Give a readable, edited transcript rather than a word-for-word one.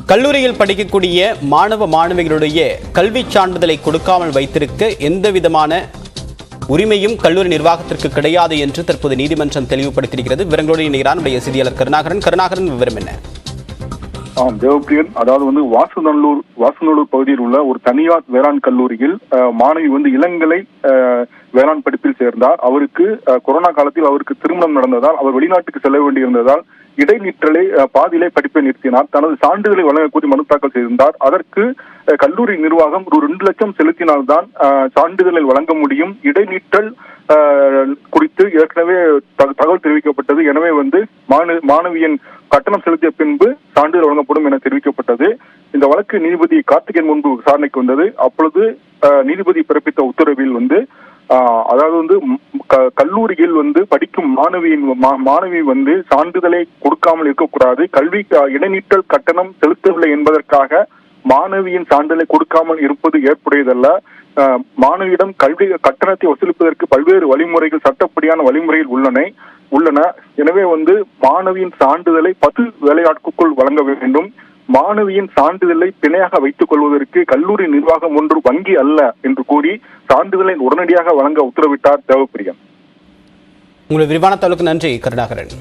கல்லூரியில் படிக்கக்கூடிய மாணவ மாணவிகளுடைய கல்வி சான்றிதழை கொடுக்காமல் வைத்திருக்க எந்தவிதமான உரிமையும் கல்லூரி நிர்வாகத்திற்கு கிடையாது என்று தற்போது நீதிமன்றம் தெளிவுபடுத்தியிருக்கிறது. விவரங்களோடு இணைகிறார் நம்முடைய செய்தியாளர் கருணாகரன். விவரம் என்ன? தேவப்பிரியன், அதாவது வாசநல்லூர் பகுதியில் உள்ள ஒரு தனியார் வேளாண் கல்லூரியில் மாணவி இளங்கலை வேளாண் படிப்பில் சேர்ந்தார். அவருக்கு கொரோனா காலத்தில் அவருக்கு திருமணம் நடந்ததால் அவர் வெளிநாட்டுக்கு செல்ல வேண்டியிருந்ததால் இடைநிற்றலை பாதியிலே படிப்பை நிறுத்தினார். தனது சான்றிதழை வழங்கக்கூடிய மனு தாக்கல் செய்திருந்தார். அதற்கு கல்லூரி நிர்வாகம் ஒரு 2 லட்சம் செலுத்தினால்தான் சான்றிதழை வழங்க முடியும். இடைநிற்றல் குறித்து ஏற்கனவே தகவல் தெரிவிக்கப்பட்டது. எனவே மாணவியின் கட்டணம் செலுத்திய பின்பு சான்றிதழ் வழங்கப்படும் என தெரிவிக்கப்பட்டது. இந்த வழக்கு நீதிபதி கார்த்திகேயன் முன்பு விசாரணைக்கு வந்தது. அப்பொழுது நீதிபதி பிறப்பித்த உத்தரவில் அதாவது கல்லூரியில் படிக்கும் மாணவி சான்றிதழை கொடுக்காமல் இருக்கக்கூடாது. கல்வி இடைநிற்றல் கட்டணம் செலுத்தவில்லை என்பதற்காக மாணவியின் சான்றிதழை கொடுக்காமல் இருப்பது ஏற்புடையதல்ல. மாணவியிடம் கல்வி கட்டணத்தை வசூலிப்பதற்கு பல்வேறு வழிமுறைகள், சட்டப்படியான வழிமுறைகள் உள்ளன. எனவே மாணவியின் சான்றிதழை 10 வேலையாட்களுக்குள் வழங்க வேண்டும். மாணவியின் சான்றிதழை பிணையாக வைத்துக் கொள்வதற்கு கல்லூரி நிர்வாகம் ஒன்று வங்கி அல்ல என்று கூறி சான்றிதழை உடனடியாக வழங்க உத்தரவிட்டார் தேவப்பிரியன். உங்களுடைய விரிவான தகவலுக்கு நன்றி கருணாகரன்.